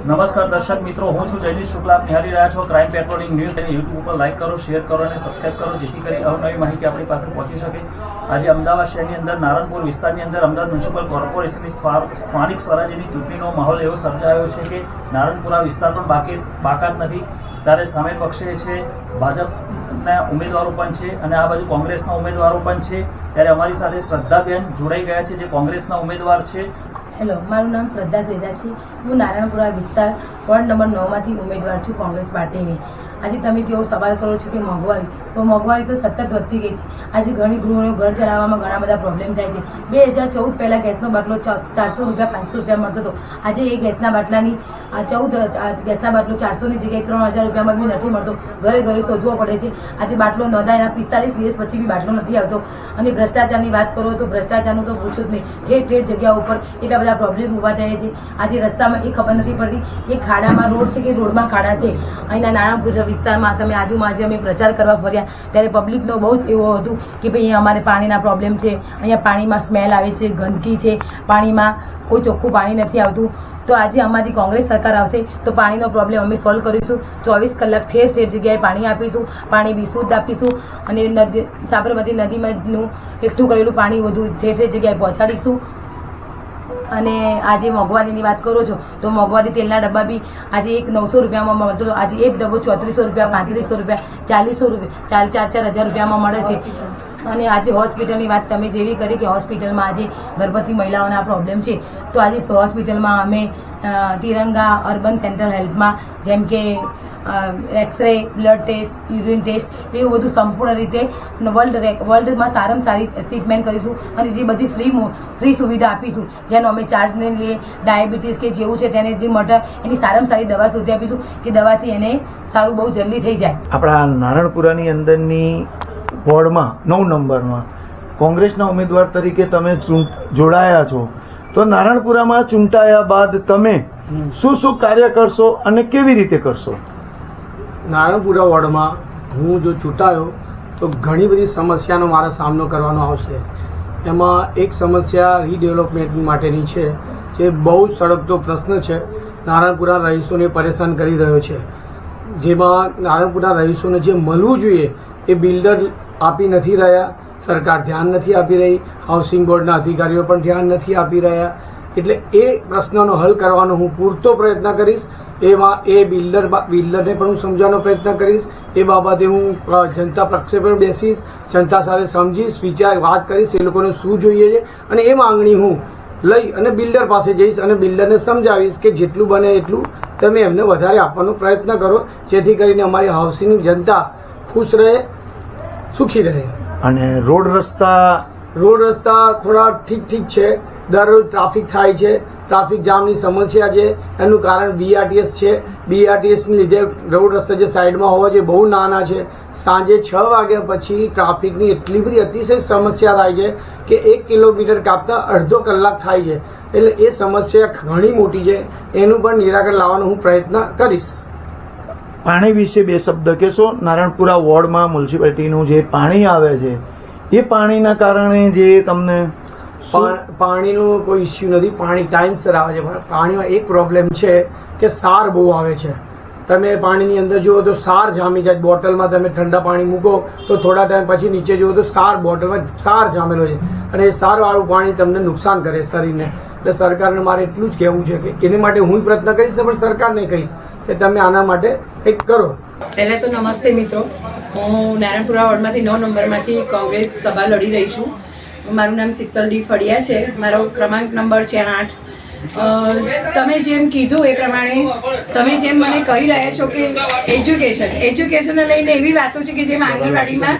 નમસ્કાર દર્શક મિત્રો, હું છું જયદીશ શુક્લા. આપ નિહાળી રહ્યા છો ક્રાઇમ પેટ્રોલિંગ ન્યૂઝ. અને યુટ્યુબ ઉપર લાઇક કરો, શેર કરો અને સબસ્ક્રાઇબ કરો, જેથી કરી અવનવી માહિતી આપણી પાસે પહોંચી શકે. આજે અમદાવાદ શહેરની અંદર નારણપુર વિસ્તારની અંદર અમદાવાદ મ્યુનિસિપલ કોર્પોરેશનની સ્થાનિક સ્વરાજ્યની ચૂંટણીનો માહોલ એવો સર્જાયો છે કે નારણપુરા વિસ્તાર પણ બાકાત નથી. ત્યારે સામે પક્ષે છે ભાજપના ઉમેદવારો પણ છે અને આ બાજુ કોંગ્રેસના ઉમેદવારો પણ છે. ત્યારે અમારી સાથે શ્રદ્ધાબેન જોડાઈ ગયા છે, જે કોંગ્રેસના ઉમેદવાર છે. હેલો, મારું નામ શ્રદ્ધા સેજા છે. હું નારણપુરા વિસ્તાર વોર્ડ નંબર 9માંથી ઉમેદવાર છું કોંગ્રેસ પાર્ટીની. આજે તમે જેવો સવાલ કરો છો કે મોંઘવારી તો સતત વધતી ગઈ છે. આજે ઘણી ગૃહિણીઓ ઘર ચલાવવામાં ઘણા બધા પ્રોબ્લેમ થાય છે. 2014 પહેલાં ગેસનો બાટલો 400 રૂપિયા 500 રૂપિયા મળતો હતો. આજે એ ગેસના બાટલાની ગેસના બાટલો 400ની જગ્યાએ 3000 રૂપિયામાં બી નથી મળતો. ઘરે ઘરે શોધવો પડે છે. આજે બાટલો નોંધાયેલા 45 દિવસ પછી બી બાટલો નથી આવતો. અને ભ્રષ્ટાચારની વાત કરો તો ભ્રષ્ટાચારનું તો પૂછો જ નહીં. ઠેર જગ્યા ઉપર એટલા બધા પ્રોબ્લેમ ઊભા થયા છે. આજે રસ્તામાં એ ખબર નથી પડતી કે ખાડામાં રોડ છે કે રોડમાં ખાડા છે. અહીંના નારણપુર વિસ્તારમાં તમે આજે અમે પ્રચાર કરવા ફર્યા ત્યારે પબ્લિકનો બહુ જ એવો હતું કે ભાઈ અહીંયા અમારે પાણીના પ્રોબ્લેમ છે, અહીંયા પાણીમાં સ્મેલ આવે છે, ગંદકી છે, પાણીમાં કોઈ ચોખ્ખું પાણી નથી આવતું. તો આજે અમારી કોંગ્રેસ સરકાર આવશે તો પાણીનો પ્રોબ્લેમ અમે સોલ્વ કરીશું. 24 કલાક ઠેર જગ્યાએ પાણી આપીશું, પાણી બી શુદ્ધ આપીશું અને સાબરમતી નદીમાંનું એકઠું કરેલું પાણી વધુ ઠેર જગ્યાએ પહોંચાડીશું. અને આજે મોંઘવારીની વાત કરો છો તો મોંઘવારી તેલના ડબ્બા બી આજે એક 900 રૂપિયામાં મળતો હતો. આજે એક ડબ્બો 3400 રૂપિયા, 3500 રૂપિયા, 4000 રૂપિયા, 4,000 રૂપિયામાં મળે છે. અને આજે હોસ્પિટલની વાત તમે જેવી કરી કે હોસ્પિટલમાં આજે ગર્ભવતી મહિલાઓના પ્રોબ્લેમ છે, તો આજે હોસ્પિટલમાં અમે તિરંગા અર્બન સેન્ટર હેલ્થમાં જેમ કે x ray, blood test, urine test એવું બધું સંપૂર્ણ રીતે વર્લ્ડમાં સારામાં સારી ટ્રીટમેન્ટ કરીશું. અને જે બધી ફ્રી સુવિધા આપીશું, જેનો અમે ચાર્જ નહીં લઈએ. ડાયાબિટીસ કે જેવું છે તેને જે મટે એની સારામાં સારી દવા શોધી આપીશું કે દવાથી એને સારું બહુ જલ્દી થઈ જાય. આપણા નારણપુરાની અંદરની વોર્ડમાં 9 નંબરમાં કોંગ્રેસના ઉમેદવાર તરીકે તમે જોડાયા છો, તો નારણપુરામાં ચૂંટાયા બાદ તમે શું કાર્ય કરશો અને કેવી રીતે કરશો? નારણપુરા વોર્ડમાં હું જો ચૂંટાયો તો ઘણી બધી સમસ્યાનો મારા સામનો કરવાનો આવશે. એમાં એક સમસ્યા રીડેવલપમેન્ટ માટેની છે, જે બહુ જ સળગતો પ્રશ્ન છે. નારણપુરા રહીશોને પરેશાન કરી રહ્યો છે. જેમાં નારણપુરા રહીશોને જે મળવું જોઈએ એ બિલ્ડર આપી નથી રહ્યા, સરકાર ધ્યાન નથી આપી રહી, હાઉસિંગ બોર્ડના અધિકારીઓ પણ ધ્યાન નથી આપી રહ્યા. એટલે એ પ્રશ્નનો હલ કરવાનો હું પૂરતો પ્રયત્ન કરીશ. એમાં એ બિલ્ડરને પણ હું સમજવાનો પ્રયત્ન કરીશ. એ બાબતે હું જનતા પક્ષે પણ બેસીશ, જનતા સાથે સમજીશ, વાત કરીશ એ લોકોને શું જોઈએ છે. અને એ માંગણી હું લઈ અને બિલ્ડર પાસે જઈશ અને બિલ્ડરને સમજાવીશ કે જેટલું બને એટલું તમે એમને વધારે આપવાનો પ્રયત્ન કરો, જેથી કરીને અમારી હાઉસિંગની જનતા ખુશ રહે, સુખી રહે. અને રોડ રસ્તા થોડા ઠીક છે. દરરોજ ટ્રાફિક થાય છે, ટ્રાફિક જામની સમસ્યા છે. એનું કારણ BRTS છે. BRTSની લીધે રોડ રસ્તા જે સાઈડમાં હોવા જોઈએ બહુ નાના છે. સાંજે 6 વાગ્યા પછી ટ્રાફિકની એટલી બધી અતિશય સમસ્યા થાય છે કે 1 કિલોમીટર કાપતા અડધો કલાક થાય છે. એટલે એ સમસ્યા ઘણી મોટી છે. એનું પણ નિરાકરણ લાવવાનો હું પ્રયત્ન કરીશ. પાણી વિશે 2 શબ્દ કહેશો? નારણપુરા વોર્ડમાં મ્યુનિસિપાલિટીનું જે પાણી આવે છે એ પાણીના કારણે જે તમને પાણીનો કોઈ ઇસ્યુ નથી. પાણી ટાઈમસર આવે છે, પણ પાણીમાં એક પ્રોબ્લેમ છે કે સાર બહુ આવે છે. તમે પાણીની અંદર જુઓ તો સાર જામી જાય. બોટલમાં તમે ઠંડા પાણી મૂકો તો થોડા ટાઈમ પછી નીચે જુઓ તો બોટલમાં સાર જામેલો છે. અને એ સારવાળું પાણી તમને નુકસાન કરે શરીરને. એટલે સરકારને મારે એટલું જ કહેવું છે કે એની માટે હું પ્રયત્ન કરીશ ને પણ સરકારને કહીશ કે તમે આના માટે કંઈક કરો. પહેલાં તો નમસ્તે મિત્રો, હું નારણપુરા વોર્ડમાંથી 9 નંબરમાંથી કોંગ્રેસ સભા લડી રહી છું. મારું નામ શીતલ ડી ફળિયા છે. મારો ક્રમાંક નંબર છે 8. તમે જેમ કીધું એ પ્રમાણે તમે જેમ મને કહી રહ્યા છો કે એજ્યુકેશનને લઈને એવી વાતો છે કે જેમ આંગણવાડીમાં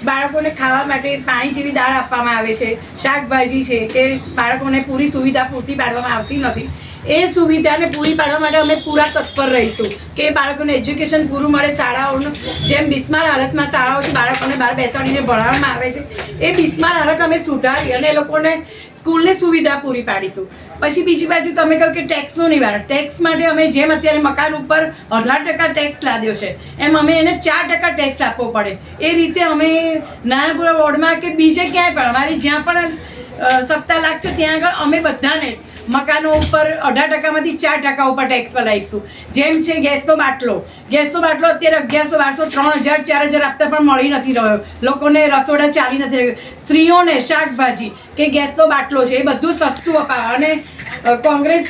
બાળકોને ખાવા માટે પાણી જેવી દાળ આપવામાં આવે છે, શાકભાજી છે કે બાળકોને પૂરી સુવિધા પૂરતી પાડવામાં આવતી નથી. એ સુવિધાને પૂરી પાડવા માટે અમે પૂરા તત્પર રહીશું કે બાળકોને એજ્યુકેશન પૂરું મળે. શાળાઓનું જેમ બિસ્માર હાલતમાં શાળાઓ છે, બાળકોને બહાર બેસાડીને ભણાવવામાં આવે છે, એ બિસ્માર હાલત અમે સુધારી અને એ લોકોને સ્કૂલની સુવિધા પૂરી પાડીશું. પછી બીજી બાજુ તમે કહો કે ટેક્સનું નિવારણ. ટેક્સ માટે અમે જેમ અત્યારે મકાન ઉપર 18% ટેક્સ લાદ્યો છે, એમ અમે એને 4% ટેક્સ આપવો પડે. એ રીતે અમે નારણપુરા વોર્ડમાં કે બીજે ક્યાંય પણ અમારી જ્યાં પણ સત્તા લાગશે ત્યાં આગળ અમે બધાને મકાનો ઉપર 18%માંથી 4% ઉપર ટેક્સ લાવીશું. જેમ છે ગેસનો બાટલો અત્યારે 1100, 1200, 3000, 4000 આપતા પણ મળી નથી રહ્યો. લોકોને રસોડા ચાલી નથી રહ્યું. સ્ત્રીઓને શાકભાજી કે ગેસનો બાટલો છે એ બધું સસ્તું અપાવે. અને કોંગ્રેસ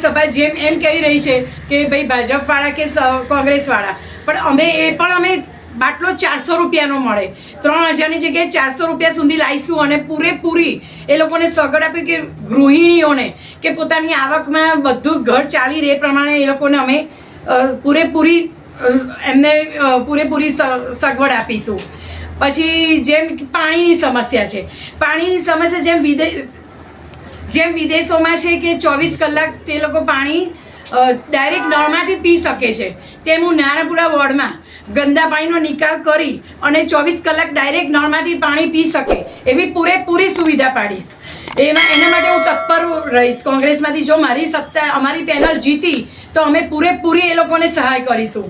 સભા જેમ એમ કહી રહી છે કે ભાઈ ભાજપવાળા કે કોંગ્રેસવાળા, પણ અમે બાટલો 400 રૂપિયાનો મળે, 3000ની જગ્યાએ 400 રૂપિયા સુધી લાવીશું. અને પૂરેપૂરી એ લોકોને સગવડ આપી કે ગૃહિણીઓને કે પોતાની આવકમાં બધું ઘર ચાલી રહે પ્રમાણે એ લોકોને અમે પૂરેપૂરી સગવડ આપીશું. પછી જેમ પાણીની સમસ્યા જેમ વિદેશોમાં છે કે 24 કલાક તે લોકો પાણી ડાયરેક્ટ નળમાંથી પી શકે છે, તેમ હું નારણપુરા વોર્ડમાં ગંદા પાણીનો નિકાલ કરી અને 24 કલાક ડાયરેક્ટ નળમાંથી પાણી પી શકે એવી પૂરેપૂરી સુવિધા પાડીશ. એના માટે હું તત્પર રહીશ. કોંગ્રેસમાંથી જો અમારી પેનલ જીતી તો અમે પૂરેપૂરી એ લોકોને સહાય કરીશું.